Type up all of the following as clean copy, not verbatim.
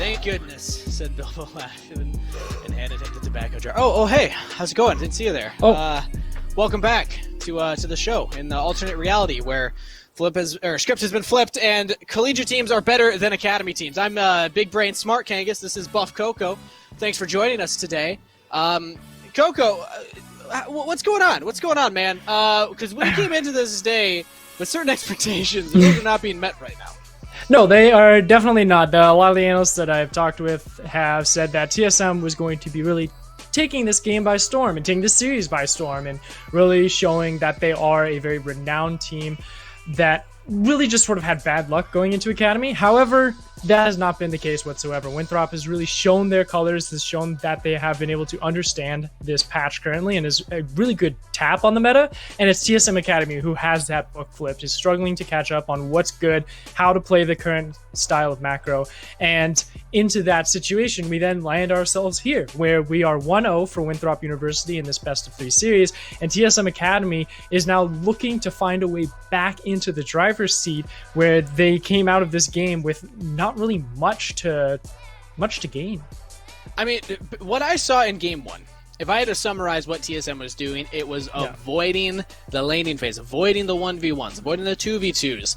Thank goodness, said Bilbo laughing and handed him the tobacco jar. Oh, hey, how's it going? Didn't see you there. Welcome back to the show in the alternate reality where script has been flipped and collegiate teams are better than academy teams. I'm Big Brain Smart Kangas. This is Buff Coco. Thanks for joining us today. Coco, what's going on? What's going on, man? Because we came into this day with certain expectations, and those are not being met right now. No, they are definitely not. A lot of the analysts that I've talked with have said that TSM was going to be really taking this game by storm and taking this series by storm and really showing that they are a very renowned team that really just sort of had bad luck going into Academy. However, that has not been the case whatsoever. Winthrop has really shown their colors, has shown that they have been able to understand this patch currently and is a really good tap on the meta. And it's TSM Academy who has that book flipped, is struggling to catch up on what's good, how to play the current style of macro. And into that situation, we then land ourselves here, where we are 1-0 for Winthrop University in this best of 3 series. And TSM Academy is now looking to find a way back into the driver's seat, where they came out of this game with not really much to gain. I mean, what I saw in game 1, if I had to summarize what TSM was doing, it was avoiding the laning phase, avoiding the 1v1s, avoiding the 2v2s.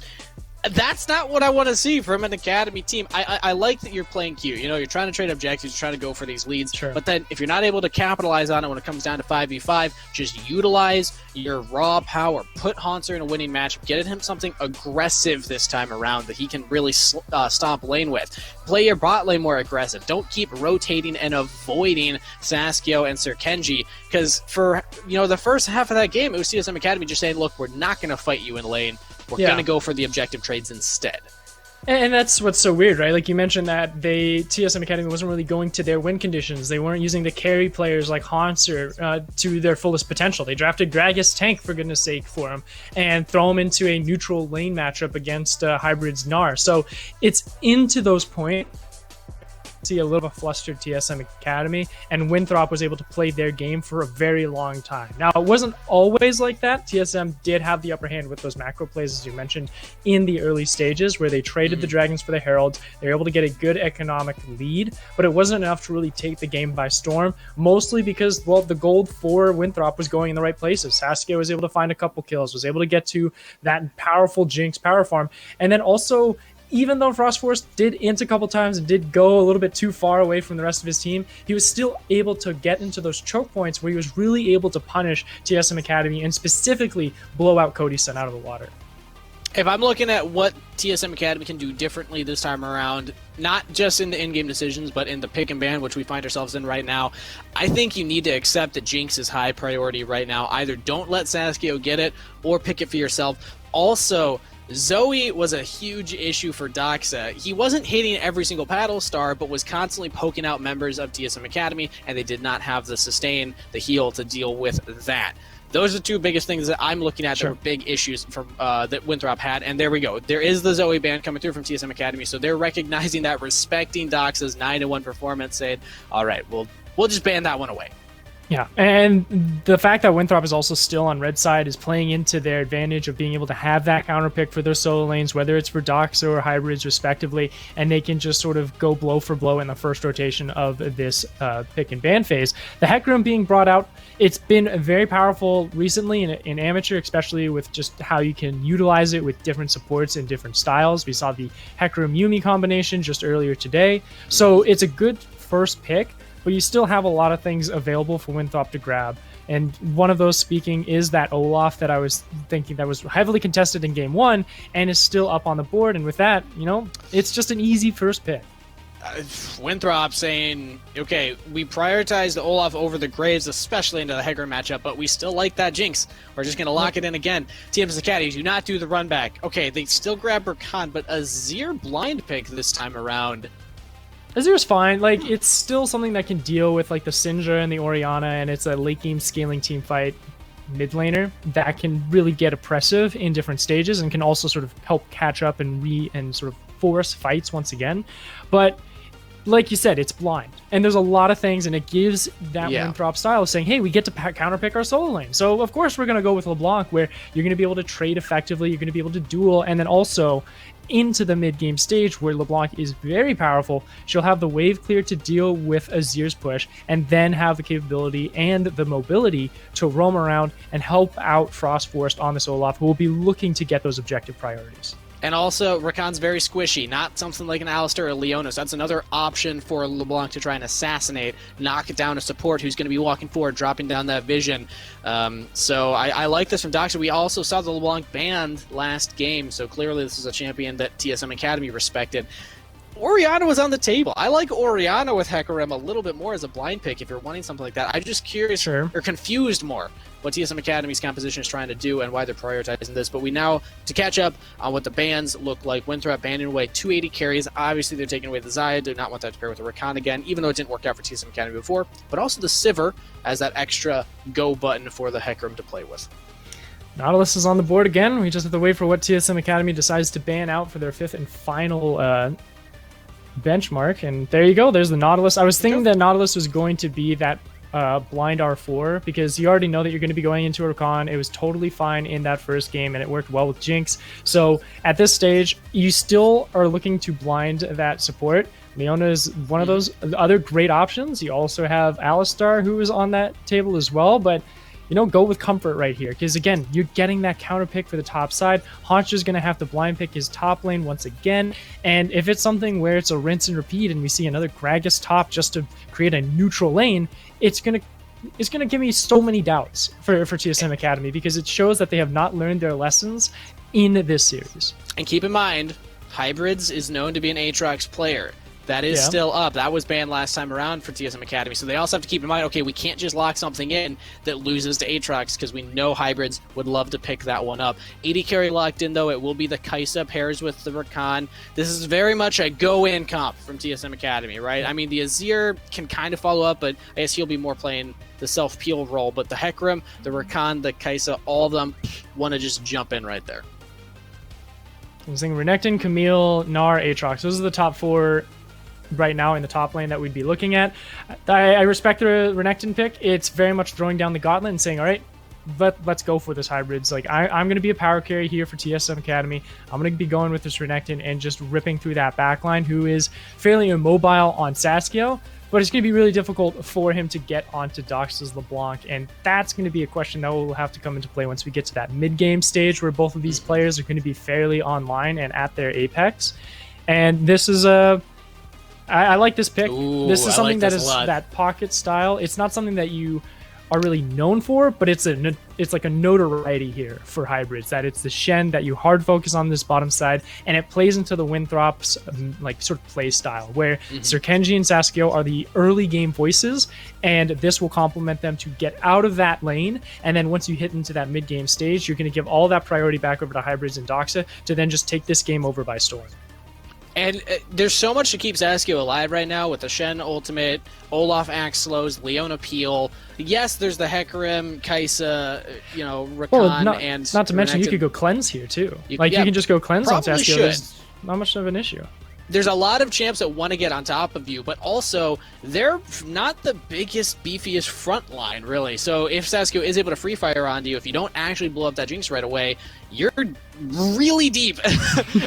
That's not what I want to see from an academy team. I like that you're playing cute. You know, you're trying to trade objectives, you're trying to go for these leads. Sure. But then if you're not able to capitalize on it when it comes down to 5v5, just utilize your raw power. Put Haunter in a winning matchup. Get him something aggressive this time around that he can really stomp lane with. Play your bot lane more aggressive. Don't keep rotating and avoiding Saskio and Sir Kenji. Because for the first half of that game, it was TSM Academy just saying, look, we're not going to fight you in lane. We're going to go for the objective trades instead. And that's what's so weird, right? Like you mentioned that TSM Academy wasn't really going to their win conditions. They weren't using the carry players like Haunter to their fullest potential. They drafted Gragas Tank, for goodness sake, for him, and throw him into a neutral lane matchup against Hybrid's Gnar. So it's into those points. See a little of a flustered TSM Academy, and Winthrop was able to play their game for a very long time. Now, it wasn't always like that. TSM did have the upper hand with those macro plays, as you mentioned, in the early stages, where they traded the Dragons for the Heralds. They were able to get a good economic lead, but it wasn't enough to really take the game by storm, mostly because, well, the gold for Winthrop was going in the right places. Sasuke was able to find a couple kills, was able to get to that powerful Jinx power farm, and then also, even though Frost Force did int a couple times and did go a little bit too far away from the rest of his team, he was still able to get into those choke points where he was really able to punish TSM Academy and specifically blow out Cody-san out of the water. If I'm looking at what TSM Academy can do differently this time around, not just in the in-game decisions, but in the pick and ban, which we find ourselves in right now, I think you need to accept that Jinx is high priority right now. Either don't let Saskio get it, or pick it for yourself. Also, Zoe was a huge issue for Doxa. He wasn't hitting every single paddle star, but was constantly poking out members of TSM Academy, and they did not have the sustain, the heal to deal with that. Those are the two biggest things that I'm looking at that were big issues from that Winthrop had, and there we go. There is the Zoe ban coming through from TSM Academy, so they're recognizing that, respecting Doxa's 9-1 performance, saying, all right, we'll just ban that one away. Yeah, and the fact that Winthrop is also still on red side is playing into their advantage of being able to have that counter pick for their solo lanes, whether it's for Doxa or Hybrids respectively, and they can just sort of go blow for blow in the first rotation of this pick and ban phase. The Hecarim being brought out, it's been very powerful recently in Amateur, especially with just how you can utilize it with different supports and different styles. We saw the Hecarim Yumi combination just earlier today, so it's a good first pick, but you still have a lot of things available for Winthrop to grab. And one of those, speaking, is that Olaf that I was thinking that was heavily contested in game 1 and is still up on the board. And with that, it's just an easy first pick. Winthrop saying, okay, we prioritize the Olaf over the Graves, especially into the Hecarim matchup, but we still like that Jinx. We're just going to lock it in again. TSM Academy, do not do the run back. Okay, they still grab Rakan, but a Azir blind pick this time around. Azir's fine. Like, it's still something that can deal with like the Syndra and the Orianna, and it's a late game scaling team fight mid laner that can really get oppressive in different stages and can also sort of help catch up and sort of force fights once again. But like you said, it's blind. And there's a lot of things, and it gives that Winthrop style of saying, hey, we get to counterpick our solo lane. So, of course, we're going to go with LeBlanc, where you're going to be able to trade effectively, you're going to be able to duel, and then also into the mid-game stage where LeBlanc is very powerful. She'll have the wave clear to deal with Azir's push, and then have the capability and the mobility to roam around and help out Frost Forest on this Olaf, who will be looking to get those objective priorities. And also, Rakan's very squishy, not something like an Alistar or Leona, so that's another option for LeBlanc to try and assassinate, knock it down a support who's going to be walking forward, dropping down that vision. So I like this from Doxa. We also saw the LeBlanc banned last game, so clearly this is a champion that TSM Academy respected. Orianna was on the table. I like Orianna with Hecarim a little bit more as a blind pick if you're wanting something like that. I'm just curious or confused more what TSM Academy's composition is trying to do and why they're prioritizing this. But we now, to catch up on what the bans look like, Winthrop banning away 280 carries. Obviously, they're taking away the Xayah. Do not want that to pair with the Rakan again, even though it didn't work out for TSM Academy before. But also the Sivir as that extra go button for the Hecarim to play with. Nautilus is on the board again. We just have to wait for what TSM Academy decides to ban out for their 5th and final benchmark. And there you go. There's the Nautilus. I was thinking that Nautilus was going to be that blind R4 because you already know that you're going to be going into a Rakan. It was totally fine in that first game and it worked well with Jinx. So at this stage, you still are looking to blind that support. Leona is one of those other great options. You also have Alistar, who is on that table as well, but you know, go with comfort right here because again, you're getting that counter pick for the top side. Hauncher's going to have to blind pick his top lane once again, and if it's something where it's a rinse and repeat and we see another Gragas top just to create a neutral lane, it's gonna give me so many doubts for TSM Academy because it shows that they have not learned their lessons in this series. And keep in mind, Hybrids is known to be an Aatrox player. That is still up. That was banned last time around for TSM Academy. So they also have to keep in mind, okay, we can't just lock something in that loses to Aatrox because we know Hybrids would love to pick that one up. 80 carry locked in, though. It will be the Kai'Sa pairs with the Rakan. This is very much a go-in comp from TSM Academy, right? I mean, the Azir can kind of follow up, but I guess he'll be more playing the self-peel role. But the Hecarim, the Rakan, the Kai'Sa, all of them want to just jump in right there. I'm saying Renekton, Camille, Gnar, Aatrox. Those are the top 4 right now in the top lane that we'd be looking at. I respect the Renekton pick. It's very much throwing down the gauntlet and saying, all right, let's go for this Hybrids. Like I'm going to be a power carry here for TSM Academy. I'm going to be going with this Renekton and just ripping through that backline, who is fairly immobile on Saskio, but it's going to be really difficult for him to get onto Doxa's LeBlanc, and that's going to be a question that will have to come into play once we get to that mid-game stage where both of these players are going to be fairly online and at their apex. And this is I like this pick. Ooh, this is something like that is that pocket style. It's not something that you are really known for, but it's like a notoriety here for Hybrids, that it's the Shen that you hard focus on this bottom side, and it plays into the Winthrop's like sort of play style, where Sir Kenji and Saskio are the early game voices, and this will complement them to get out of that lane, and then once you hit into that mid game stage, you're going to give all that priority back over to Hybrids and Doxa to then just take this game over by storm. And there's so much to keep Saskio alive right now with the Shen ultimate, Olaf axe slows, Leona peel. Yes, there's the Hecarim, Kai'Sa, Rakan, and not to mention you could go cleanse here too. You can just go cleanse on Saskio. There's not much of an issue. There's a lot of champs that want to get on top of you, but also they're not the biggest, beefiest front line, really. So if Saskio is able to free fire onto you, if you don't actually blow up that Jinx right away, you're really deep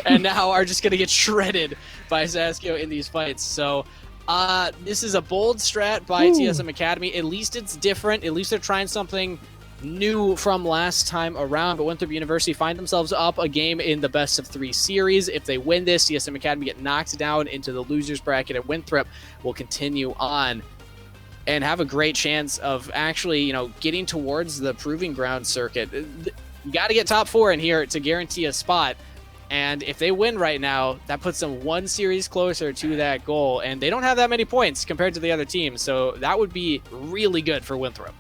and now are just going to get shredded by Saskio in these fights. So this is a bold strat by TSM Academy. At least it's different. At least they're trying something new from last time around, but Winthrop University find themselves up a game in the best of 3 series. If they win this, TSM Academy get knocked down into the losers bracket, and Winthrop will continue on and have a great chance of actually, getting towards the proving ground circuit. You got to get top 4 in here to guarantee a spot, and if they win right now, that puts them 1 series closer to that goal, and they don't have that many points compared to the other teams, so that would be really good for Winthrop.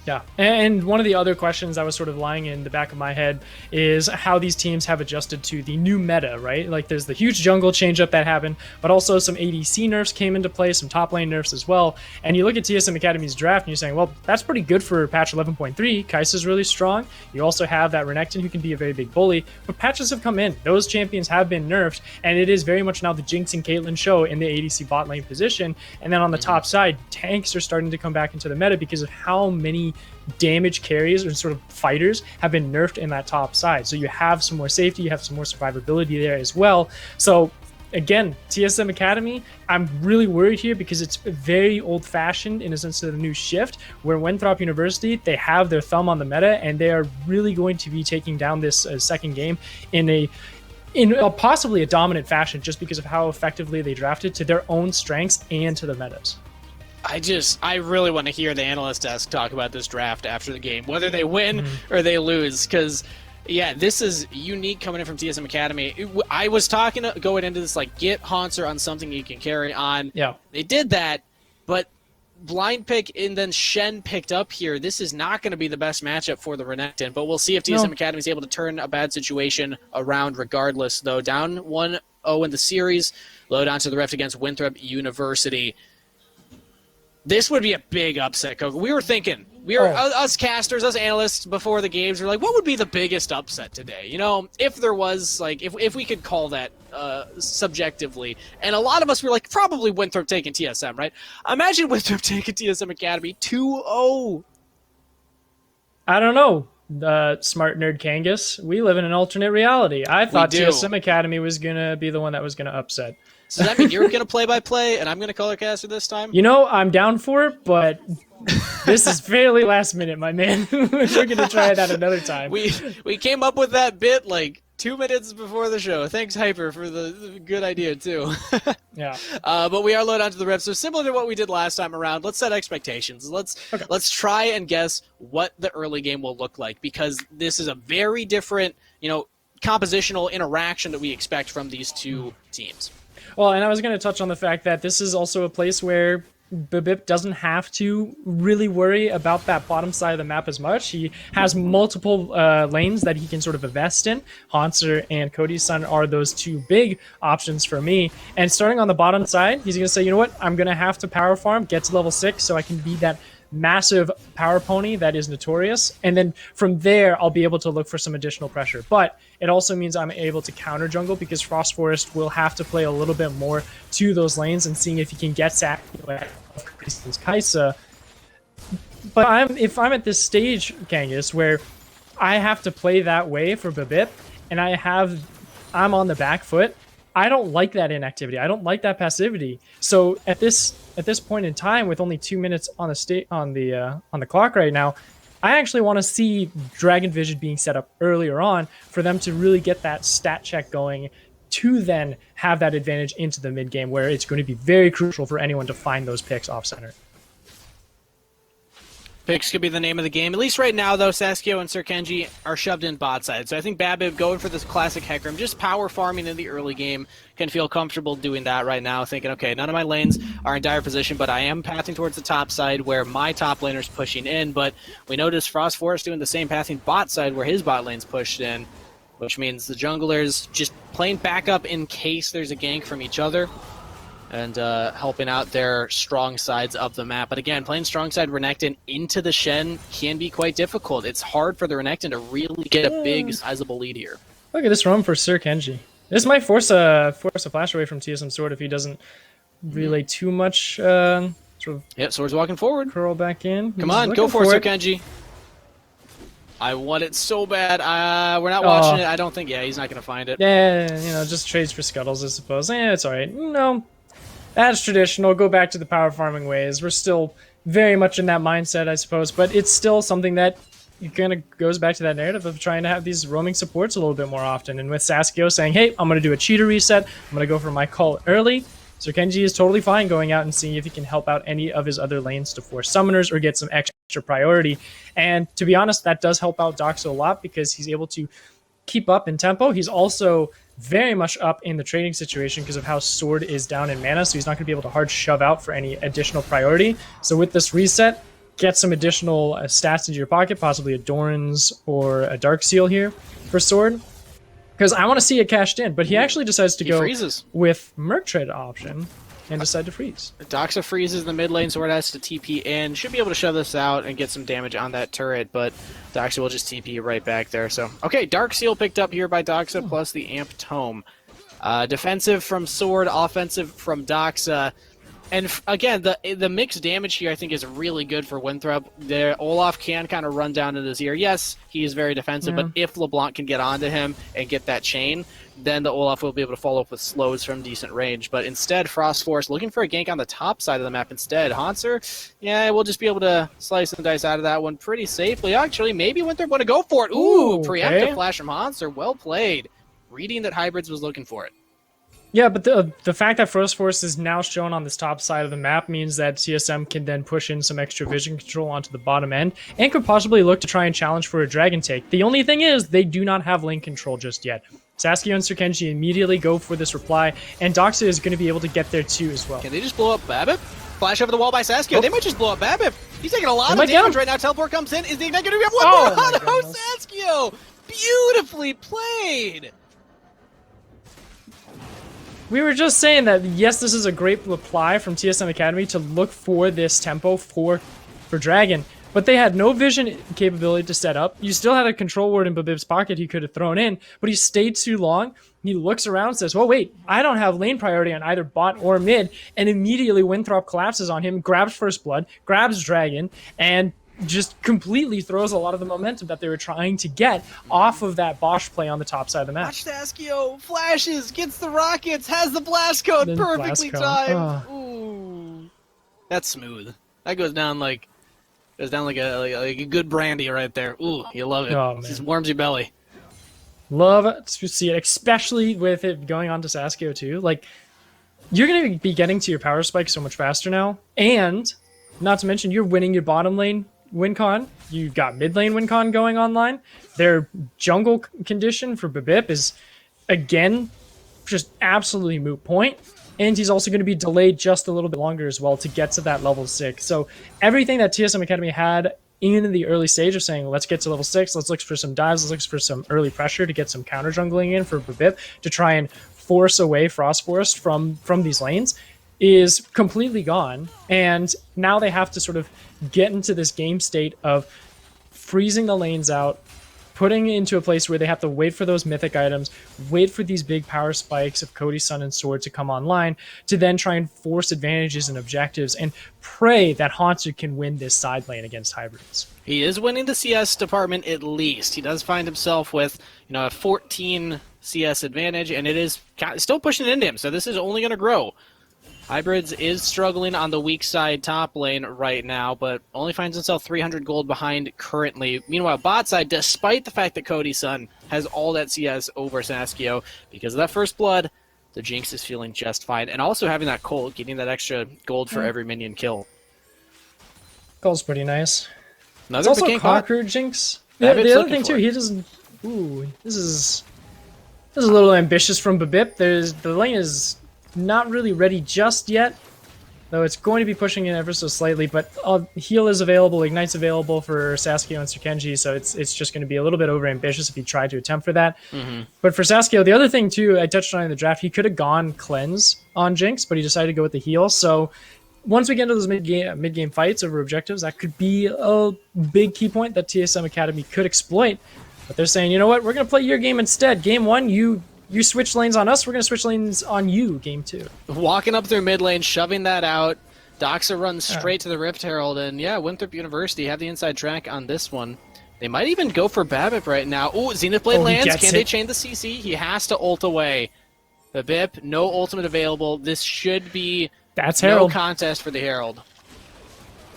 Yeah, and one of the other questions that was sort of lying in the back of my head is how these teams have adjusted to the new meta, right? Like there's the huge jungle changeup that happened, but also some ADC nerfs came into play, some top lane nerfs as well. And you look at TSM Academy's draft and you're saying, well, that's pretty good for patch 11.3. Kai'Sa's really strong. You also have that Renekton who can be a very big bully, but patches have come in. Those champions have been nerfed, and it is very much now the Jinx and Caitlyn show in the ADC bot lane position. And then on the top side, tanks are starting to come back into the meta because of how many damage carries or sort of fighters have been nerfed in that top side. So you have some more safety, you have some more survivability there as well. So again, TSM Academy, I'm really worried here because it's very old-fashioned in a sense of the new shift, where Winthrop University, they have their thumb on the meta, and they are really going to be taking down this second game in a possibly a dominant fashion, just because of how effectively they drafted to their own strengths and to the metas. I really want to hear the analyst desk talk about this draft after the game, whether they win or they lose, because yeah, this is unique coming in from TSM Academy. I was talking going into this, like, get Haunter on something you can carry on. Yeah, they did that, but blind pick and then Shen picked up here. This is not going to be the best matchup for the Renekton, but we'll see if TSM Academy is able to turn a bad situation around regardless, though. Down 1-0 in the series, low down to the Rift against Winthrop University. This would be a big upset, Coco. We were thinking, us casters, us analysts before the games, were like, what would be the biggest upset today? You know, if there was, like, if we could call that subjectively. And a lot of us were like, probably Winthrop taking TSM, right? Imagine Winthrop taking TSM Academy 2-0. I don't know. Smart nerd Kangas, we live in an alternate reality. I thought TSM Academy was going to be the one that was going to upset. So does that mean you're going to play-by-play, and I'm going to color caster this time? You know, I'm down for it, but this is fairly last minute, my man. We're going to try that another time. We came up with that bit, like, 2 minutes before the show. Thanks, Hyper, for the good idea, too. Yeah. But we are low down to the Rift, so similar to what we did last time around, let's set expectations. Let's try and guess what the early game will look like, because this is a very different, compositional interaction that we expect from these two teams. Well, and I was going to touch on the fact that this is also a place where Bibip doesn't have to really worry about that bottom side of the map as much. He has multiple lanes that he can sort of invest in. Haunter and Cody's Son are those two big options for me. And starting on the bottom side, he's going to say, you know what, I'm going to have to power farm, get to level 6 so I can be that massive power pony that is notorious, and then from there I'll be able to look for some additional pressure. But it also means I'm able to counter jungle, because Frost Forest will have to play a little bit more to those lanes and seeing if he can get Zach Kai'Sa. But if I'm at this stage, Kangas, where I have to play that way for Bibip, and I'm on the back foot, I don't like that inactivity. I don't like that passivity. So at this point in time, with only 2 minutes on the clock right now, I actually want to see Dragon Vision being set up earlier on for them to really get that stat check going, to then have that advantage into the mid game, where it's going to be very crucial for anyone to find those picks off center. Picks could be the name of the game. At least right now, though, Saskio and Sirkenji are shoved in bot side. So I think Babib going for this classic Hecarim, just power farming in the early game, can feel comfortable doing that right now, thinking, okay, none of my lanes are in dire position, but I am pathing towards the top side where my top laner's pushing in. But we notice Frost Forest doing the same pathing bot side where his bot lane's pushed in, which means the junglers just playing backup in case there's a gank from each other, and helping out their strong sides of the map. But again, playing strong side Renekton into the Shen can be quite difficult. It's hard for the Renekton to really get a big, sizable lead here. Look at this roam for Sirkenji. This might force a flash away from TSM Sword if he doesn't relay too much. Sort of. Yep, Sword's walking forward. Curl back in. Come on, go for it, Sirkenji. I want it so bad. We're not watching it. I don't think. Yeah, he's not going to find it. Yeah, just trades for scuttles, I suppose. It's all right. No. That's traditional. Go back to the power farming ways. We're still very much in that mindset, I suppose, but it's still something that kind of goes back to that narrative of trying to have these roaming supports a little bit more often. And with Saskio saying, hey, I'm going to do a cheater reset, I'm going to go for my call early, so Kenji is totally fine going out and seeing if he can help out any of his other lanes to force summoners or get some extra priority. And to be honest, that does help out Doxo a lot, because he's able to keep up in tempo. He's also very much up in the trading situation because of how Sword is down in mana, so he's not going to be able to hard shove out for any additional priority. So with this reset, get some additional stats into your pocket, possibly a Doran's or a Dark Seal here for Sword. Because I want to see it cashed in, but he actually decides to go freezes with Merc Tread option and decide to freeze. Doxa freezes the mid lane, Sword has to TP in. Should be able to shove this out and get some damage on that turret, but Doxa will just TP right back there. So, okay, Dark Seal picked up here by Doxa, plus the Amp Tome. Defensive from Sword, offensive from Doxa. And again, the mixed damage here I think is really good for Winthrop. Olaf can kind of run down in his ear. Yes, he is very defensive, but if LeBlanc can get onto him and get that chain, then the Olaf will be able to follow up with slows from decent range. But instead, Frost Force looking for a gank on the top side of the map instead. Hanser, yeah, we'll just be able to slice and dice out of that one pretty safely. Actually, maybe Winthrop want to go for it. Ooh, preemptive flash from Hanser. Well played. Reading that Hybrids was looking for it. Yeah, but the fact that Frost Force is now shown on this top side of the map means that TSM can then push in some extra vision control onto the bottom end and could possibly look to try and challenge for a Dragon Take. The only thing is they do not have lane control just yet. Saskia and Serkenji immediately go for this reply, and Doxa is going to be able to get there too as well. Can they just blow up Babip? Flash over the wall by Saskia. They might just blow up Babip. He's taking a lot of damage right now. Teleport comes in. Is the Ignite going to be one more auto? Saskia! Beautifully played! We were just saying that, yes, this is a great reply from TSM Academy to look for this tempo for Dragon, but they had no vision capability to set up. You still had a control ward in Babib's pocket he could have thrown in, but he stayed too long. He looks around and says, well, wait, I don't have lane priority on either bot or mid, and immediately Winthrop collapses on him, grabs First Blood, grabs Dragon, and just completely throws a lot of the momentum that they were trying to get off of that Bosch play on the top side of the map. Watch Saskia, flashes, gets the rockets, has the blast code Then perfectly blast code. timed. Ooh, that's smooth. That goes down like a good brandy right there. Ooh, you love it. Oh, It just warms your belly. Love to see it, especially with it going on to Saskia too. Like, you're going to be getting to your power spike so much faster now, and not to mention you're winning your bottom lane win con. You've got mid lane win con going online. Their jungle condition for Babip is, again, just absolutely moot point. And he's also going to be delayed just a little bit longer as well to get to that level 6. So everything that TSM Academy had in the early stage of saying, let's get to level 6, let's look for some dives, let's look for some early pressure to get some counter jungling in for Babip to try and force away Frost Forest from these lanes, is completely gone. And now they have to sort of get into this game state of freezing the lanes out, putting it into a place where they have to wait for those mythic items, wait for these big power spikes of Cody, Sun, and Sword to come online, to then try and force advantages and objectives and pray that Hansu can win this side lane against Hybrids. He is winning the CS department at least. He does find himself with, a 14 CS advantage, and it is still pushing it into him, so this is only going to grow. Hybrids is struggling on the weak side top lane right now, but only finds himself 300 gold behind currently. Meanwhile, bot side, despite the fact that Cody Sun has all that CS over Saskia, because of that first blood, the Jinx is feeling just fine. And also having that Colt, getting that extra gold for every minion kill. Colt's pretty nice. Another It's also Peking Conqueror Jinx. The other thing too, he doesn't... Ooh, this is a little ambitious from Babip. The lane is not really ready just yet, though it's going to be pushing in ever so slightly, but heal is available, Ignite's available for Saskia and Serkenji, so it's just going to be a little bit over ambitious if he tried to attempt for that. But for Saskia, the other thing too, I touched on in the draft, he could have gone cleanse on Jinx, but he decided to go with the heal. So once we get into those mid-game fights over objectives, that could be a big key point that TSM Academy could exploit. But they're saying, you know what, we're going to play your game instead. Game 1, you switch lanes on us, we're going to switch lanes on you, game 2. Walking up through mid lane, shoving that out. Doxa runs straight to the Rift Herald, and yeah, Winthrop University have the inside track on this one. They might even go for Babip right now. Ooh, Zenith Blade lands. Can they chain the CC? He has to ult away. Babip, no ultimate available. This should be no contest for the Herald.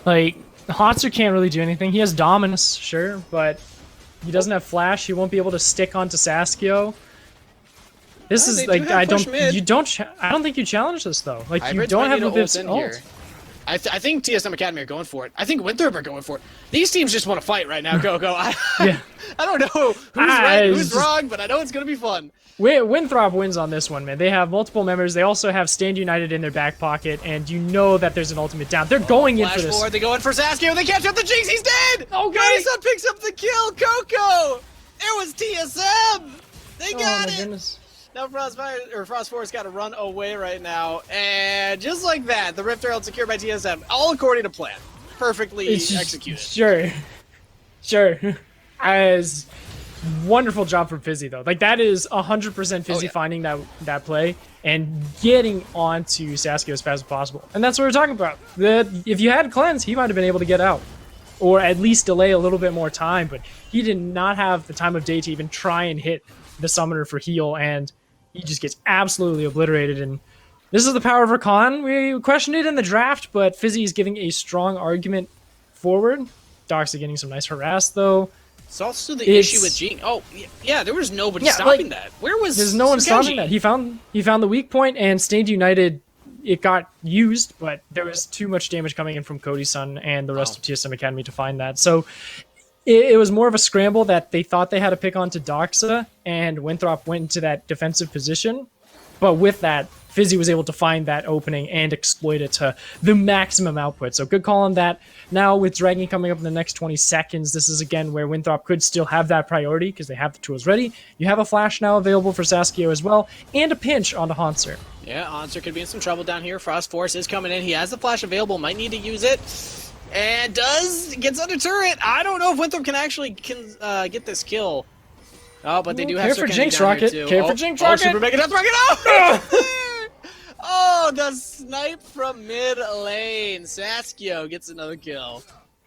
Like, Hanser can't really do anything. He has Dominus, sure, but he doesn't have Flash. He won't be able to stick onto Saskia. This is like I don't think you challenge this though. Like, you don't have a Bip's ult. I think TSM Academy are going for it. I think Winthrop are going for it. These teams just want to fight right now. Go. Yeah. I don't know who's right, who's wrong, but I know it's going to be fun. Winthrop wins on this one, man. They have multiple members. They also have Stand United in their back pocket, and you know that there's an ultimate down. They're going in for this. Forward, they go in for Sasuke. They catch up the Jinx. He's dead. Okay. Cody-san picks up the kill. Coco. It was TSM. They got it. Goodness. Now Frost Force got to run away right now, and just like that, the Rift Herald secured by TSM, all according to plan, perfectly executed. Sure. As wonderful job from Fizzy though. Like that is 100% Fizzy finding that play and getting onto Sasuke as fast as possible, and that's what we're talking about. That if you had cleanse, he might have been able to get out, or at least delay a little bit more time, but he did not have the time of day to even try and hit the summoner for heal, and he just gets absolutely obliterated. And this is the power of Rakan. We questioned it in the draft, but Fizzy is giving a strong argument forward. Doxa getting some nice harass, though. It's also the issue with Jinx. Oh, yeah, there was nobody stopping that. Where was There's no one stopping that. He found the weak point, and Stained United, it got used, but there was too much damage coming in from Cody-san and the rest of TSM Academy to find that. So it was more of a scramble that they thought they had to pick onto Doxa, and Winthrop went into that defensive position. But with that, Fizzy was able to find that opening and exploit it to the maximum output. So good call on that. Now with Dragon coming up in the next 20 seconds, this is again where Winthrop could still have that priority because they have the tools ready. You have a flash now available for Sasuke as well, and a pinch onto Hanser. Yeah, Hanser could be in some trouble down here. Frost Force is coming in. He has the flash available, might need to use it. And gets under turret. I don't know if Winthrop can actually get this kill. Oh, but they do have Care for Jinx Rocket. Care for Jinx Rocket. Super Mega Death Rocket. Oh! Oh, the snipe from mid lane. Sasuke gets another kill.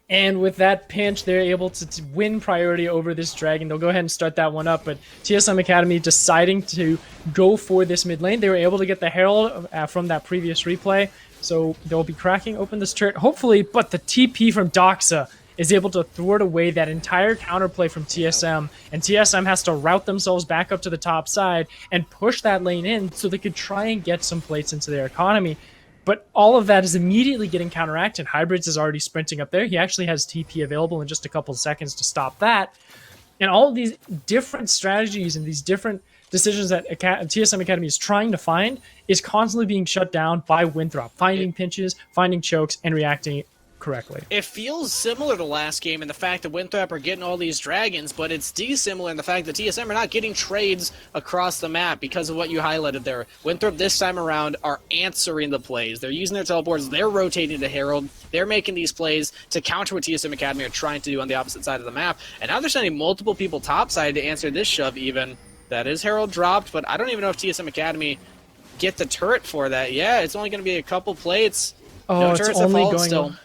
And with that pinch, they're able to win priority over this dragon. They'll go ahead and start that one up, but TSM Academy deciding to go for this mid lane. They were able to get the Herald from that previous replay, so they'll be cracking open this turret, hopefully, but the TP from Doxa is able to thwart away that entire counterplay from TSM, and TSM has to route themselves back up to the top side and push that lane in so they could try and get some plates into their economy. But all of that is immediately getting counteracted. Hybrids is already sprinting up there. He actually has TP available in just a couple of seconds to stop that. And all of these different strategies and these different decisions that TSM Academy is trying to find is constantly being shut down by Winthrop, finding pinches, finding chokes, and reacting correctly. It feels similar to last game in the fact that Winthrop are getting all these dragons, but it's dissimilar in the fact that TSM are not getting trades across the map because of what you highlighted there. Winthrop this time around are answering the plays. They're using their teleports, they're rotating to Herald, they're making these plays to counter what TSM Academy are trying to do on the opposite side of the map, and now they're sending multiple people topside to answer this shove even. That is Herald dropped, but I don't even know if TSM Academy get the turret for that. Yeah, it's only going to be a couple plates. Oh, no it's turrets only that fall going still.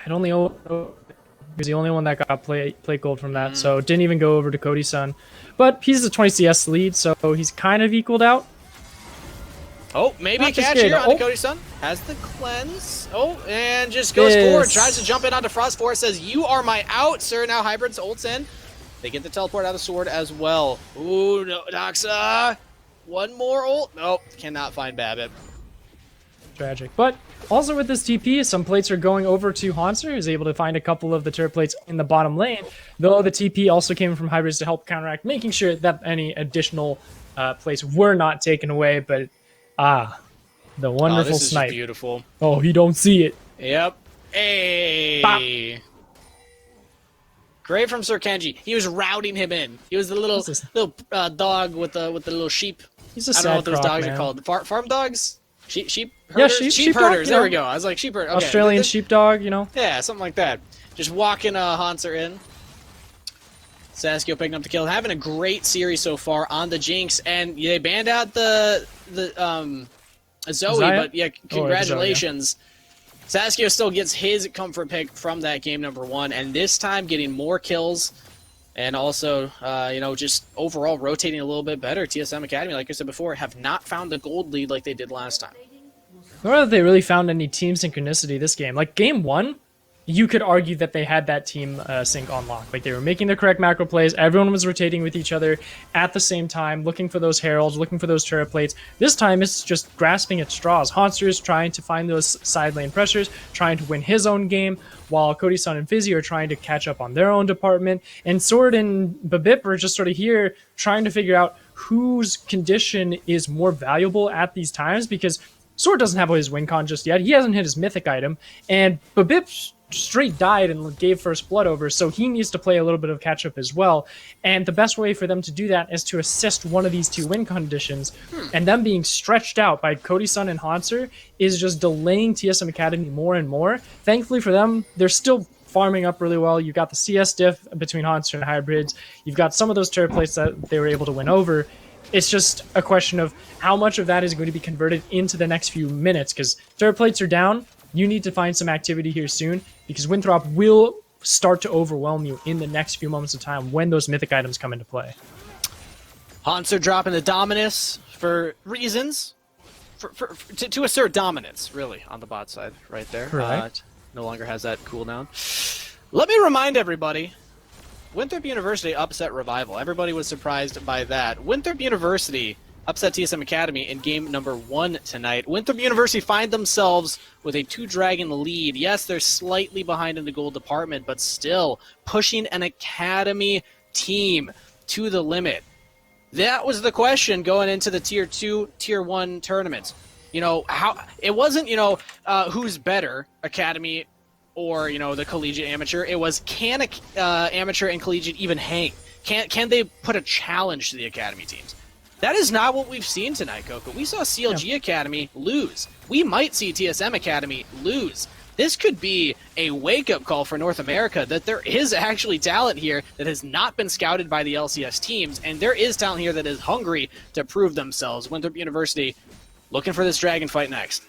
It only he was the only one that got plate gold from that, so didn't even go over to Cody-san. But he's a 20 CS lead, so he's kind of equaled out. Oh, maybe Not a catch here on Cody-san. Has the cleanse. Oh, and just goes forward. Tries to jump in onto Frost Force. Says, you are my out, sir. Now Hybrids ults in. They get the teleport out of the sword as well. Ooh, no, Doxa. One more ult. Nope, cannot find Babbitt. Tragic. But also with this TP, some plates are going over to Hanser, who's able to find a couple of the turret plates in the bottom lane, though the TP also came from Hybrids to help counteract, making sure that any additional plates were not taken away. But, the wonderful this snipe. Is beautiful. Oh, he don't see it. Yep. Hey. Bop. Great from Sir Kenji. He was routing him in. He was the little dog with the little sheep. He's a I don't know what those dogs man. are called. Farm dogs? Sheep herders? Yeah, sheep herders. There we go. I was like, sheep herders. Okay. Australian sheepdog, you know? Yeah, something like that. Just walking Hanser in. Sasuke picking up the kill. Having a great series so far on the Jinx. And they banned out the Zoe, but yeah, congratulations. Sasuke still gets his comfort pick from that game number 1, and this time getting more kills, and also, just overall rotating a little bit better. TSM Academy, like I said before, have not found the gold lead like they did last time. Nor that they really found any team synchronicity this game. Like, game 1, you could argue that they had that team sync on lock. Like, they were making the correct macro plays. Everyone was rotating with each other at the same time, looking for those heralds, looking for those turret plates. This time, it's just grasping at straws. Haunster is trying to find those side lane pressures, trying to win his own game, while Cody, Sun, and Fizzy are trying to catch up on their own department. And Sword and Babip are just sort of here trying to figure out whose condition is more valuable at these times, because Sword doesn't have his win con just yet. He hasn't hit his mythic item, and Babip straight died and gave first blood over, so he needs to play a little bit of catch up as well. And the best way for them to do that is to assist one of these two win conditions, and them being stretched out by Cody, Sun, and Haunter is just delaying TSM Academy more and more. Thankfully for them, they're still farming up really well. You've got the CS diff between Haunter and Hybrids. You've got some of those turret plates that they were able to win over. It's just a question of how much of that is going to be converted into the next few minutes, because turret plates are down. You need to find some activity here soon, because Winthrop will start to overwhelm you in the next few moments of time when those mythic items come into play. Haunter dropping the Dominus for reasons. To assert dominance, really, on the bot side right there. Correct. No longer has that cooldown. Let me remind everybody, Winthrop University upset Revival. Everybody was surprised by that. Winthrop University upset TSM Academy in game number 1 tonight. Winthrop University find themselves with a 2-dragon lead. Yes, they're slightly behind in the gold department, but still pushing an Academy team to the limit. That was the question going into the Tier 2, Tier 1 tournaments. You know, how it wasn't, who's better, Academy or, the collegiate amateur. It was, can amateur and collegiate even hang? Can they put a challenge to the Academy teams? That is not what we've seen tonight, Coco. We saw CLG Academy lose. We might see TSM Academy lose. This could be a wake-up call for North America that there is actually talent here that has not been scouted by the LCS teams, and there is talent here that is hungry to prove themselves. Winthrop University looking for this dragon fight next.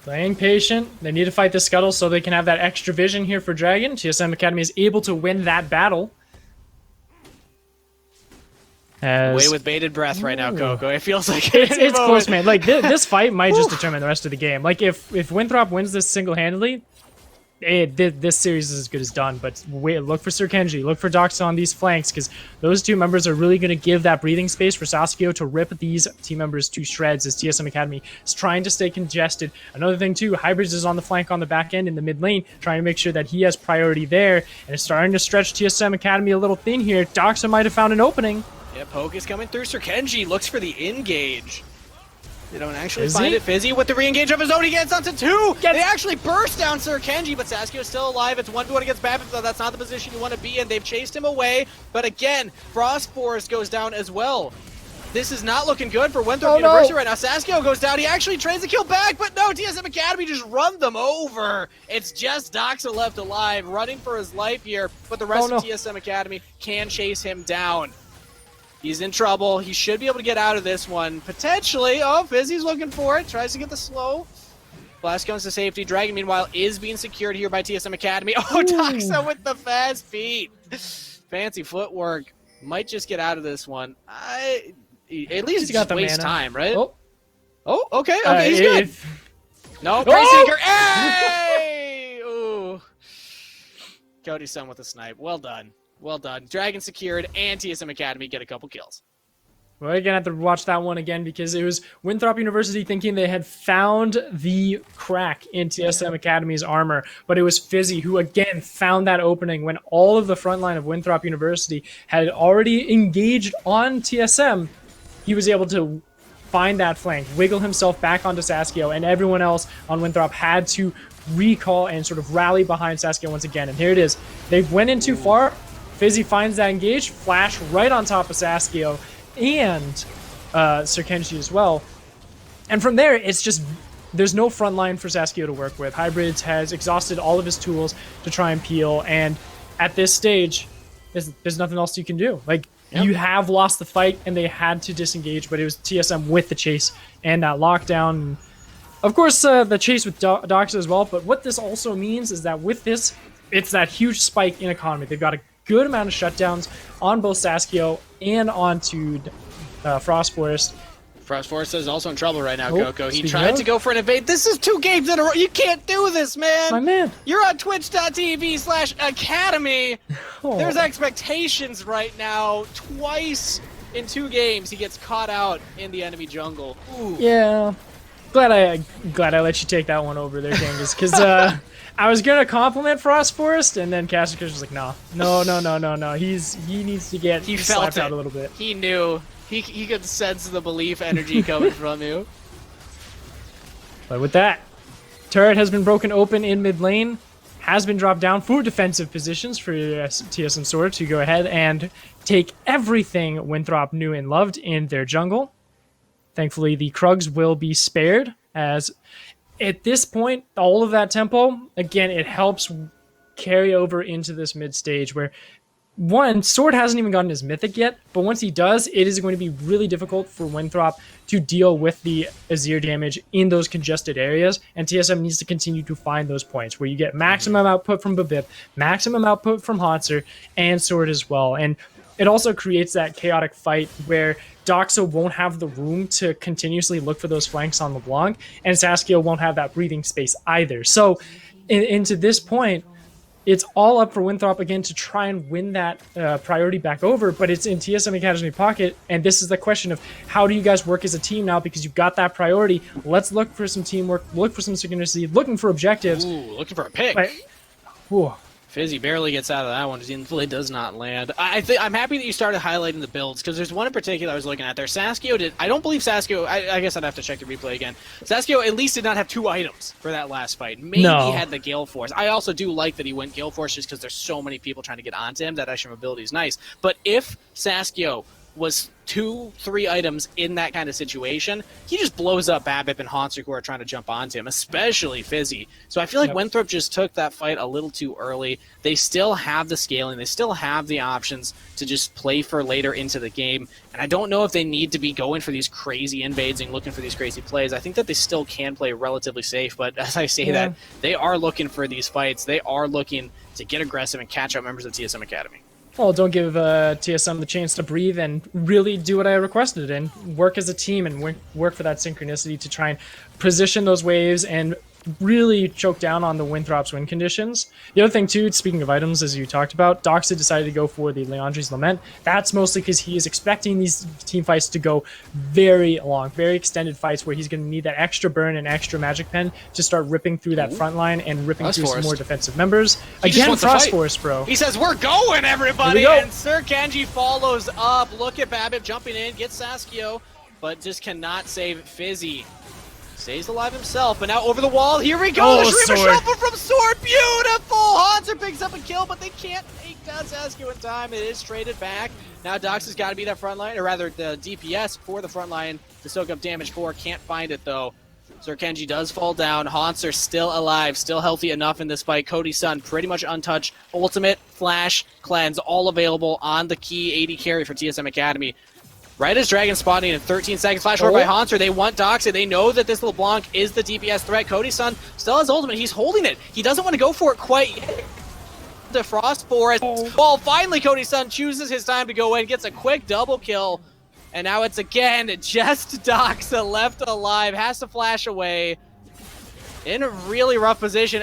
Playing patient. They need to fight the Scuttle so they can have that extra vision here for Dragon. TSM Academy is able to win that battle. Away with bated breath right now, Coco. It feels like it's close, man. Like this fight might just determine the rest of the game. Like if Winthrop wins this single-handedly, this series is as good as done. But wait, look for Sir Kenji, look for Doxa on these flanks, because those two members are really going to give that breathing space for Sasuke to rip these team members to shreds as TSM Academy is trying to stay congested. Another thing too, Hybrids is on the flank on the back end in the mid lane, trying to make sure that he has priority there, and it's starting to stretch TSM Academy a little thin here. Doxa might have found an opening. Yeah, Poke is coming through. Sir Kenji looks for the engage. They don't actually find it. Fizzy with the re-engage of his own. He gets onto 2. They actually burst down Sir Kenji, but Sasuke is still alive. It's 1-1 against Babbitt, so that's not the position you want to be in. They've chased him away, but again, Frost Forest goes down as well. This is not looking good for Winthrop University right now. Sasuke goes down. He actually trades the kill back, but no, TSM Academy just run them over. It's just Doxa left alive, running for his life here, but the rest of TSM Academy can chase him down. He's in trouble. He should be able to get out of this one. Potentially. Oh, Fizzy's looking for it. Tries to get the slow. Blast comes to safety. Dragon, meanwhile, is being secured here by TSM Academy. Oh, Doxa with the fast feet. Fancy footwork. Might just get out of this one. At least he's got the waste mana. time, right? Oh, okay. Okay, he's good. No, Prix Seeker. Hey! Ooh. Cody's son with a snipe. Well done. Well done. Dragon secured, and TSM Academy get a couple kills. We're going to have to watch that one again, because it was Winthrop University thinking they had found the crack in TSM Academy's armor, but it was Fizzy who again found that opening when all of the front line of Winthrop University had already engaged on TSM. He was able to find that flank, wiggle himself back onto Sasuke, and everyone else on Winthrop had to recall and sort of rally behind Sasuke once again. And here it is. They went in too far. Fizzy finds that engage, flash right on top of Sasuke and Sir Kenji as well. And from there, it's just, there's no front line for Sasuke to work with. Hybrids has exhausted all of his tools to try and peel, and at this stage, there's nothing else you can do. Like, you have lost the fight, and they had to disengage, but it was TSM with the chase and that lockdown. Of course, the chase with Doxa as well, but what this also means is that with this, it's that huge spike in economy. They've got a good amount of shutdowns on both Sasuke and onto Frost Forest. Force is also in trouble right now, Oh, Coco. He speaking tried of. to go for an evade. This is 2 games in a row. You can't do this, man. My man. You're on twitch.tv/academy. Oh. There's expectations right now. Twice in 2 games, he gets caught out in the enemy jungle. Ooh. Yeah. Glad I let you take that one over there, Kangas, because I was gonna compliment Frost Forest, and then Cassius was like, no. He needs to get slapped out a little bit. He knew. He could sense the belief energy coming from you. But with that, turret has been broken open in mid lane, has been dropped down for defensive positions for TSM Sword to go ahead and take everything Winthrop knew and loved in their jungle. Thankfully, the Krugs will be spared, as at this point, all of that tempo, again, it helps carry over into this mid stage where, one, Sword hasn't even gotten his mythic yet, but once he does, it is going to be really difficult for Winthrop to deal with the Azir damage in those congested areas, and TSM needs to continue to find those points where you get maximum output from Babip, maximum output from Hauntzer, and Sword as well. And it also creates that chaotic fight where Doxa won't have the room to continuously look for those flanks on LeBlanc, and Saskia won't have that breathing space either. So, into this point, it's all up for Winthrop again to try and win that priority back over, but it's in TSM Academy pocket, and this is the question of how do you guys work as a team now, because you've got that priority. Let's look for some teamwork, look for some synchronicity, looking for objectives. Ooh, looking for a pick. Fizzy barely gets out of that one. It does not land. I'm happy that you started highlighting the builds, because there's one in particular I was looking at there. Saskio did. I don't believe Saskio. I guess I'd have to check the replay again. Saskio at least did not have 2 items for that last fight. Maybe he had the Gale Force. I also do like that he went Gale Force just because there's so many people trying to get onto him. That extra mobility is nice. But if Saskio was 2-3 items in that kind of situation, he just blows up Babip and Hauntzer who are trying to jump onto him, especially Fizzy. So I feel like Winthrop just took that fight a little too early. They still have the scaling, they still have the options to just play for later into the game, and I don't know if they need to be going for these crazy invades and looking for these crazy plays. I think that they still can play relatively safe, but as I say that, they are looking for these fights. They are looking to get aggressive and catch up members of TSM Academy. Well, don't give TSM the chance to breathe and really do what I requested and work as a team and work for that synchronicity to try and position those waves and really choke down on the Winthrop's win conditions. The other thing too, speaking of items, as you talked about, Doxa decided to go for the Leandri's Lament. That's mostly because he is expecting these team fights to go very long, very extended fights where he's going to need that extra burn and extra magic pen to start ripping through that front line and ripping through some more defensive members. Again, Frost Force, bro. He says, we're going, everybody! And Sir Kenji follows up. Look at Babip jumping in, gets Saskio, but just cannot save Fizzy. Stays alive himself, but now over the wall, here we go! The Shuriken Shuffle from Sword, beautiful! Hauntzer picks up a kill, but they can't take down Saskio in time. It is traded back. Now Dox has got to be that front line, or rather the DPS for the front line to soak up damage for. Can't find it though. Sir Kenji does fall down. Hauntzer still alive, still healthy enough in this fight. Cody's son pretty much untouched. Ultimate, Flash, Cleanse, all available on the key AD carry for TSM Academy. Right as Dragon spawning in 13 seconds, flash forward by Hauntzer. They want Doxa. They know that this LeBlanc is the DPS threat. Cody's son still has ultimate. He's holding it. He doesn't want to go for it quite yet. The Frost Forest. Well, finally Cody's son chooses his time to go in, gets a quick double kill. And now it's again just Doxa left alive. Has to flash away. In a really rough position.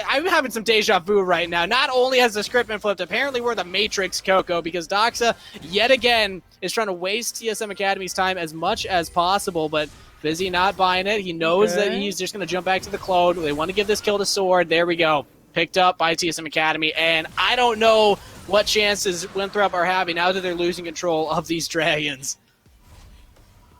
I'm having some deja vu right now. Not only has the script been flipped, apparently we're the Matrix, Coco, because Doxa, yet again, is trying to waste TSM Academy's time as much as possible, but Fizzy not buying it. He knows that he's just going to jump back to the clone. They want to give this kill to Sword. There we go. Picked up by TSM Academy, and I don't know what chances Winthrop are having now that they're losing control of these dragons.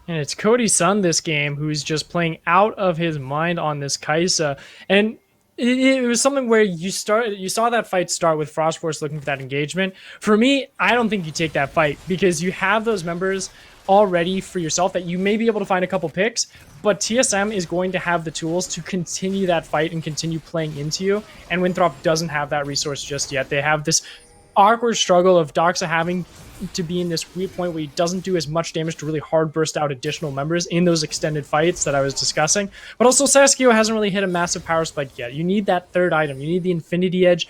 And it's Cody's son this game who's just playing out of his mind on this Kaisa. And it was something where you saw that fight start with Frost Force looking for that engagement. For me, I don't think you take that fight because you have those members already for yourself that you may be able to find a couple picks, but TSM is going to have the tools to continue that fight and continue playing into you. And Winthrop doesn't have that resource just yet. They have this awkward struggle of Doxa having to be in this weird point where he doesn't do as much damage to really hard burst out additional members in those extended fights that I was discussing. But also Saskio hasn't really hit a massive power spike yet. You need that third item. You need the Infinity Edge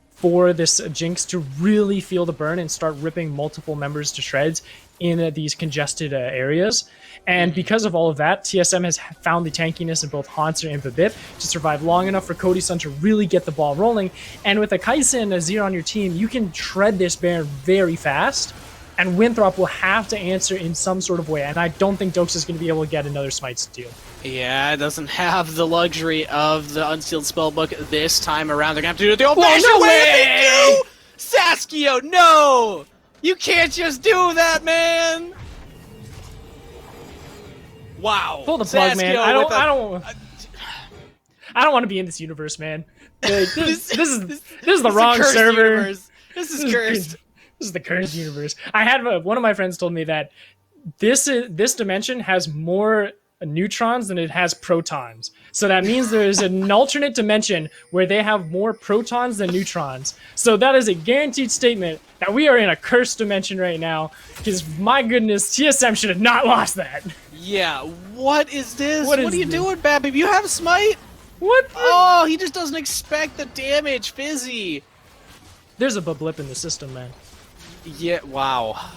for this Jinx to really feel the burn and start ripping multiple members to shreds in these congested areas. And because of all of that, TSM has found the tankiness in both Haunter and Babip to survive long enough for Cody-san to really get the ball rolling. And with a Kaisa and a Zero on your team, you can tread this Baron very fast, and Winthrop will have to answer in some sort of way. And I don't think Dokes is going to be able to get another Smite steal. Yeah, it doesn't have the luxury of the Unsealed Spellbook this time around. They're going to have to do it the old-fashioned way! Saskio, no! You can't just do that, man! Wow. Pull the plug, man. I don't want to be in this universe, man. This is the wrong server. Universe. This is cursed. This is the cursed universe. I had one of my friends told me that this dimension has more neutrons than it has protons. So that means there is an alternate dimension where they have more protons than neutrons. So that is a guaranteed statement that we are in a cursed dimension right now. Because my goodness, TSM should have not lost that. Yeah, what is this? What are you doing, Babby? You have Smite? What? Oh, he just doesn't expect the damage, Fizzy. There's a blip in the system, man. Yeah, wow.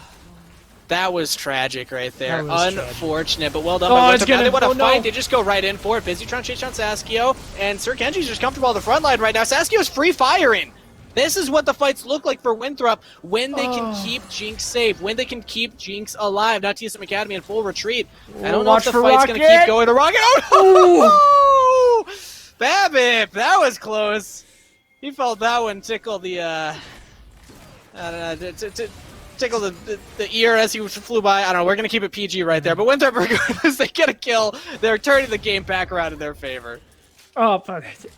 That was tragic right there. Unfortunate, but well done. Oh, it's gonna, they want to fight. No. They just go right in for it. Busy trying to chase down Saskio, and Sir Kenji's just comfortable on the front line right now. Saskio's free firing. This is what the fights look like for Winthrop when they can keep Jinx safe, when they can keep Jinx alive. Now TSM Academy in full retreat. I don't know if the fight's going to keep going. The Rocket. Oh, no! Babip, that was close. He felt that one tickle the, tickle the ear as he flew by. I don't know. We're going to keep it PG right there. But Winthrop, regardless, they get a kill. They're turning the game back around in their favor. Oh,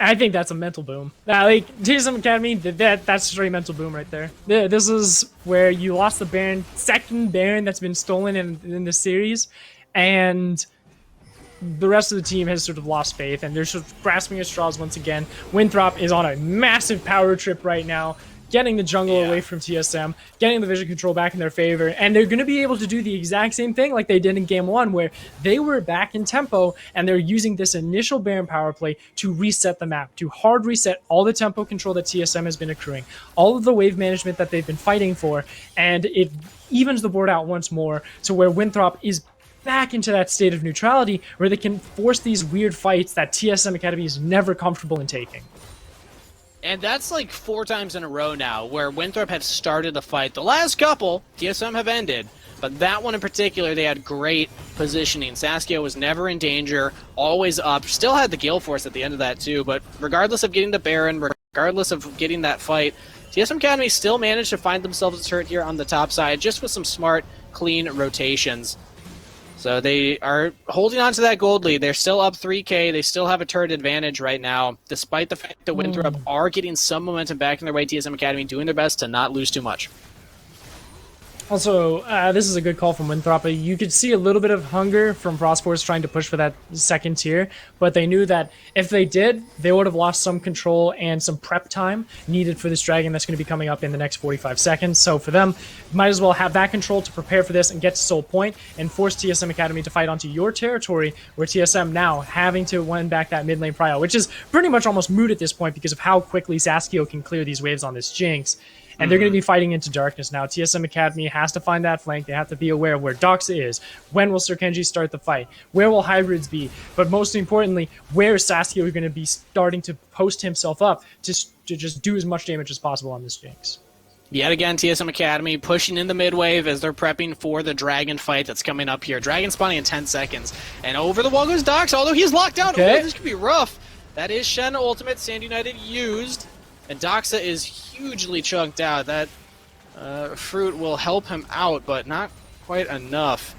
I think that's a mental boom. Like, TSM Academy, that's straight mental boom right there. This is where you lost the Baron, second Baron that's been stolen in the series, and the rest of the team has sort of lost faith, and they're sort of grasping at straws once again. Winthrop is on a massive power trip right now, getting the jungle away from TSM, getting the vision control back in their favor, and they're going to be able to do the exact same thing like they did in Game 1, where they were back in tempo, and they're using this initial Baron power play to reset the map, to hard reset all the tempo control that TSM has been accruing, all of the wave management that they've been fighting for, and it evens the board out once more to where Winthrop is back into that state of neutrality where they can force these weird fights that TSM Academy is never comfortable in taking. And that's like 4 times in a row now where Winthrop have started a fight. The last couple, TSM have ended, but that one in particular, they had great positioning. Saskio was never in danger, always up, still had the Gale Force at the end of that too, but regardless of getting the Baron, regardless of getting that fight, TSM Academy still managed to find themselves a turret here on the top side, just with some smart, clean rotations. So they are holding on to that gold lead. They're still up 3K. They still have a turret advantage right now, despite the fact that Winthrop are getting some momentum back in their way. TSM Academy doing their best to not lose too much. Also, this is a good call from Winthrop. You could see a little bit of hunger from Frostforce trying to push for that second tier, but they knew that if they did, they would have lost some control and some prep time needed for this dragon that's going to be coming up in the next 45 seconds. So for them, might as well have that control to prepare for this and get to Soul Point and force TSM Academy to fight onto your territory, where TSM now having to win back that mid lane prio, which is pretty much almost moot at this point because of how quickly Saskio can clear these waves on this Jinx. And they're going to be fighting into darkness now. TSM Academy has to find that flank. They have to be aware of where Doxa is. When will Sir Kenji start the fight? Where will Hybrids be? But most importantly, where is Saskio going to be starting to post himself up to just do as much damage as possible on this Jinx? Yet again, TSM Academy pushing in the mid wave as they're prepping for the dragon fight that's coming up here. Dragon spawning in 10 seconds. And over the wall goes Doxa, although he's locked down. Okay. Oh, this could be rough. That is Shen ultimate. Sand United used. And Doxa is hugely chunked out. That fruit will help him out, but not quite enough.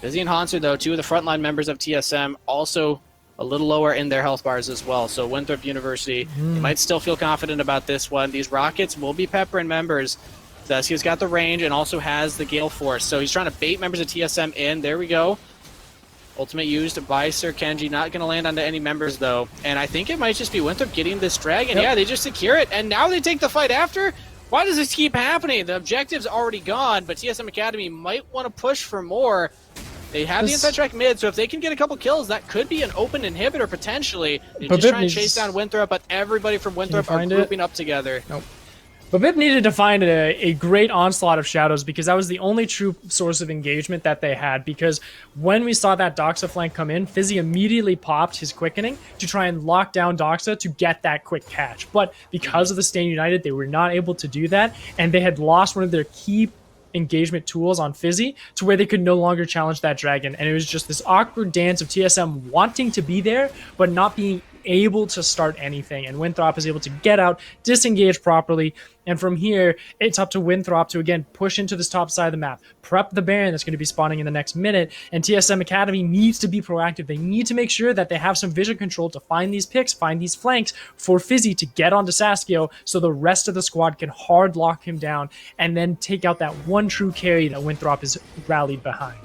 Busy and Haunter, though, 2 of the frontline members of TSM, also a little lower in their health bars as well. So Winthrop University, they might still feel confident about this one. These rockets will be peppering members. Saskio's got the range and also has the Gale Force. So he's trying to bait members of TSM in. There we go. Ultimate used by Sir Kenji, not going to land onto any members though. And I think it might just be Winthrop getting this dragon. Yep. Yeah, they just secure it, and now they take the fight after? Why does this keep happening? The objective's already gone, but TSM Academy might want to push for more. They have the inside track mid, so if they can get a couple kills, that could be an open inhibitor potentially. They're just trying to chase down Winthrop, but everybody from Winthrop are grouping up together. Nope. But Bip needed to find a great onslaught of shadows because that was the only true source of engagement that they had. Because when we saw that Doxa flank come in, Fizzy immediately popped his quickening to try and lock down Doxa to get that quick catch. But because of the Staying United, they were not able to do that, and they had lost one of their key engagement tools on Fizzy to where they could no longer challenge that dragon. And it was just this awkward dance of TSM wanting to be there, but not being able to start anything. And Winthrop is able to get out, disengage properly, and from here it's up to Winthrop to again push into this top side of the map, prep the Baron that's going to be spawning in the next minute. And TSM Academy needs to be proactive. They need to make sure that they have some vision control to find these picks, find these flanks for Fizzy to get onto Saskio, so the rest of the squad can hard lock him down and then take out that one true carry that Winthrop is rallied behind.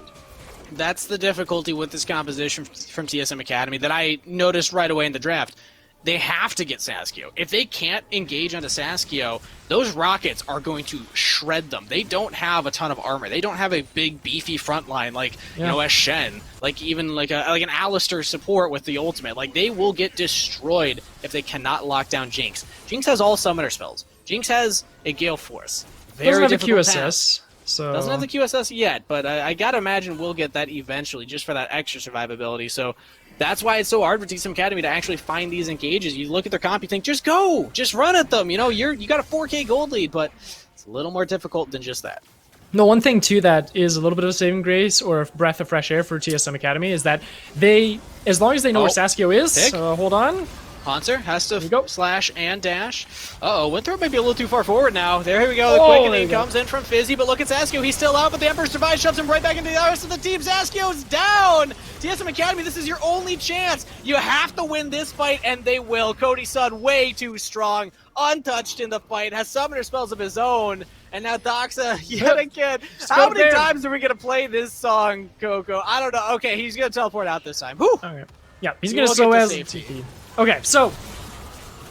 That's the difficulty with this composition from TSM Academy that I noticed right away in the draft. They have to get Saskio. If they can't engage onto Saskio, those rockets are going to shred them. They don't have a ton of armor. They don't have a big, beefy front line like, a Shen, like even like an Alistar support with the ultimate. Like, they will get destroyed if they cannot lock down Jinx. Jinx has all summoner spells. Jinx has a Gale Force. Doesn't have a QSS. So doesn't have the QSS yet, but I gotta imagine we'll get that eventually, just for that extra survivability. So that's why it's so hard for TSM Academy to actually find these engages. You look at their comp, you think, just go, just run at them. You know, you got a 4K gold lead, but it's a little more difficult than just that. No, one thing too that is a little bit of a saving grace or a breath of fresh air for TSM Academy is that they, as long as they know where Saskio is, hold on. Hanser has to slash and dash. Uh-oh, Winthrop might be a little too far forward now. There we go. The quickening comes in from Fizzy, but look at Saskio. He's still out, but the Emperor's Device shoves him right back into the rest of the team. Saskio's down! TSM Academy, this is your only chance. You have to win this fight, and they will. Cody Sun, way too strong, untouched in the fight, has summoner spells of his own. And now Doxa, yet again. How many times are we going to play this song, Coco? I don't know. Okay, he's going to teleport out this time. Whew. Okay. Yeah, he's going to so as TP. Okay, so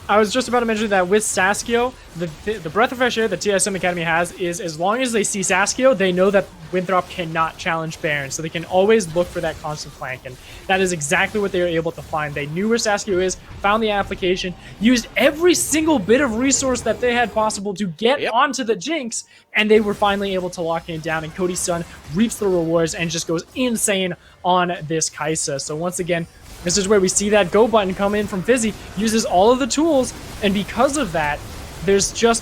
I was just about to mention that with Saskio, the breath of fresh air that TSM Academy has is as long as they see Saskio, they know that Winthrop cannot challenge Baron, so they can always look for that constant flank, and that is exactly what they were able to find. They knew where Saskio is, found the application, used every single bit of resource that they had possible to get onto the Jinx, and they were finally able to lock it down, and Cody Sun reaps the rewards and just goes insane on this Kaisa. So once again, this is where we see that go button come in from Fizzy, uses all of the tools, and because of that, there's just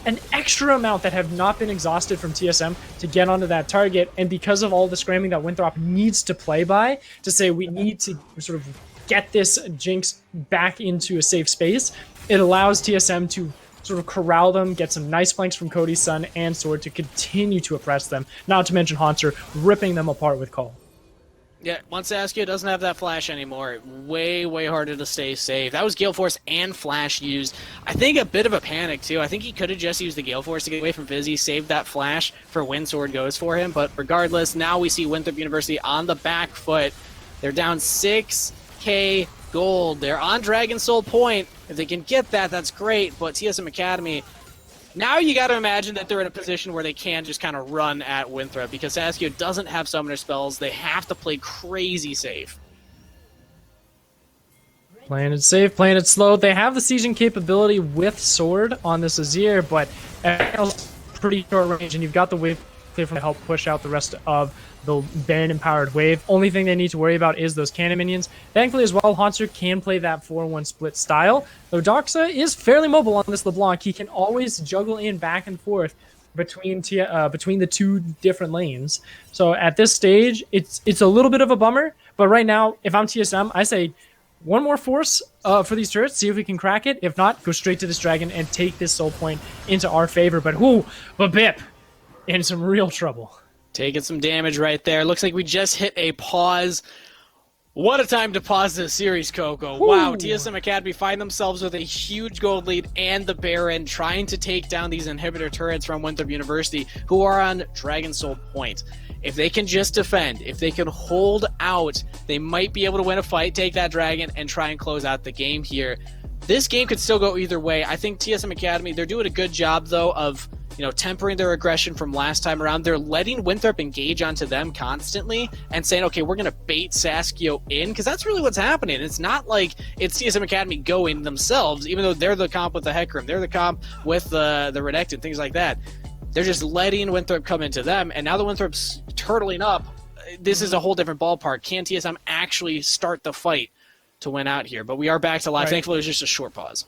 an extra amount that have not been exhausted from TSM to get onto that target, and because of all the scrambling that Winthrop needs to play by, to say we need to sort of get this Jinx back into a safe space, it allows TSM to sort of corral them, get some nice flanks from Cody Sun and Sword to continue to oppress them, not to mention Hanser ripping them apart with Call. Yeah, once Saskio doesn't have that flash anymore, way, way harder to stay safe. That was Gale Force and Flash used. I think a bit of a panic, too. I think he could have just used the Gale Force to get away from Fizzy, saved that flash for when Sword goes for him. But regardless, now we see Winthrop University on the back foot. They're down 6K gold. They're on Dragon Soul Point. If they can get that, that's great. But TSM Academy, now you got to imagine that they're in a position where they can just kind of run at Winthrop because Saskio doesn't have summoner spells. They have to play crazy safe. Playing it safe, playing it slow. They have the sieging capability with Sword on this Azir, but it's pretty short range, and you've got the wave clear to help push out the rest of the Baron-empowered wave. Only thing they need to worry about is those cannon minions. Thankfully as well, Hanser can play that 4-1 split style, though Doxa is fairly mobile on this LeBlanc. He can always juggle in back and forth between the two different lanes. So at this stage, it's a little bit of a bummer, but right now, if I'm TSM, I say one more force for these turrets, see if we can crack it. If not, go straight to this dragon and take this soul point into our favor. But Bip in some real trouble. Taking some damage right there. Looks like we just hit a pause. What a time to pause this series, Coco. Ooh. Wow, TSM Academy find themselves with a huge gold lead and the Baron trying to take down these inhibitor turrets from Winthrop University, who are on Dragon Soul Point. If they can just defend, if they can hold out, they might be able to win a fight, take that dragon, and try and close out the game here. This game could still go either way. I think TSM Academy, they're doing a good job, though, of tempering their aggression from last time around. They're letting Winthrop engage onto them constantly and saying, okay, we're going to bait Saskio in, because that's really what's happening. It's not like it's TSM Academy going themselves, even though they're the comp with the Hecarim, they're the comp with the Redacted, things like that. They're just letting Winthrop come into them, and now the Winthrop's turtling up. This is a whole different ballpark. Can TSM actually start the fight to win out here? But we are back to live. Right. Thankfully, it was just a short pause.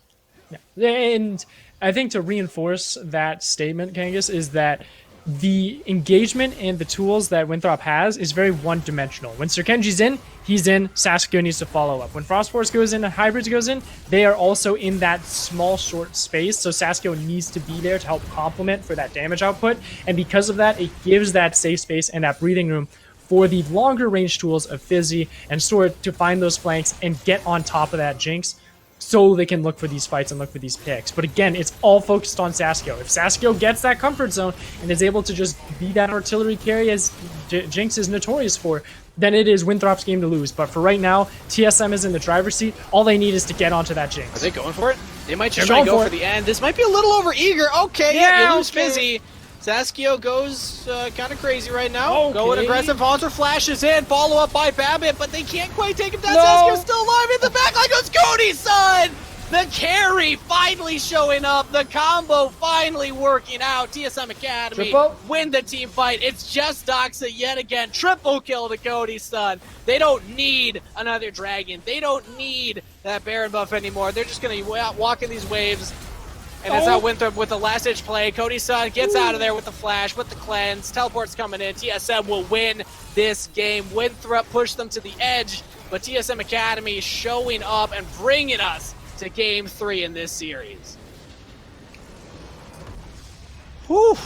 Yeah. And I think to reinforce that statement, Kangas, is that the engagement and the tools that Winthrop has is very one-dimensional. When Sir Kenji's in, he's in, Saskio needs to follow up. When Frost Force goes in and Hybrids goes in, they are also in that small, short space, so Saskio needs to be there to help complement for that damage output, and because of that, it gives that safe space and that breathing room for the longer range tools of Fizzy and Sword to find those flanks and get on top of that Jinx, so they can look for these fights and look for these picks. But again, it's all focused on Saskio. If Saskio gets that comfort zone and is able to just be that artillery carry as Jinx is notorious for, then it is Winthrop's game to lose. But for right now, TSM is in the driver's seat. All they need is to get onto that Jinx. Are they going for it? They might just try to go for the end. This might be a little over eager. Okay, yeah, you lose Fizzy. Saskio goes kind of crazy right now. Okay. Going aggressive. Haunter flashes in. Follow up by Babbitt, but they can't quite take him down. No. Saskio's still alive in the back. Like goes Cody's son. The carry finally showing up. The combo finally working out. TSM Academy win the team fight. It's just Doxa yet again. Triple kill to Cody's son. They don't need another dragon. They don't need that Baron buff anymore. They're just going to walk in these waves. And it's out Winthrop with the last-ditch play. Cody's son gets out of there with the flash, with the cleanse. Teleport's coming in. TSM will win this game. Winthrop pushed them to the edge, but TSM Academy showing up and bringing us to Game 3 in this series. Whew.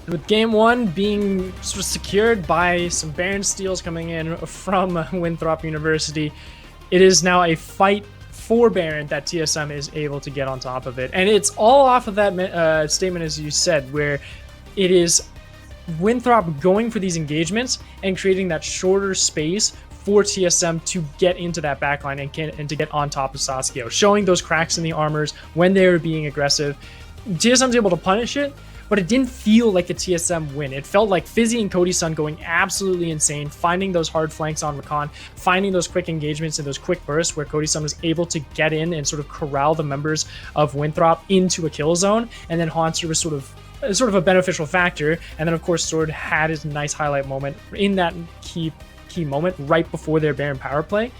With Game 1 being sort of secured by some Baron steals coming in from Winthrop University, it is now a fight for Baron that TSM is able to get on top of it. And it's all off of that statement, as you said, where it is Winthrop going for these engagements and creating that shorter space for TSM to get into that backline and to get on top of Saskio, showing those cracks in the armors when they were being aggressive. TSM's able to punish it, but it didn't feel like a TSM win. It felt like Fizzy and Cody's son going absolutely insane, finding those hard flanks on Rakan, finding those quick engagements and those quick bursts where Cody's son was able to get in and sort of corral the members of Winthrop into a kill zone, and then Haunter was sort of a beneficial factor, and then of course Sword had his nice highlight moment in that key moment right before their Baron power play.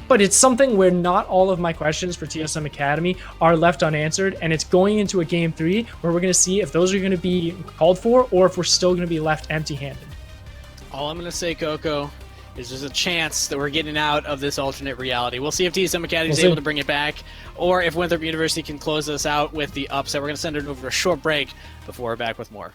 But it's something where not all of my questions for TSM Academy are left unanswered, and it's going into a Game 3 where we're going to see if those are going to be called for or if we're still going to be left empty-handed. All I'm going to say, Coco, is there's a chance that we're getting out of this alternate reality. We'll see if TSM Academy is able to bring it back, or if Winthrop University can close us out with the upset. We're going to send it over a short break before we're back with more.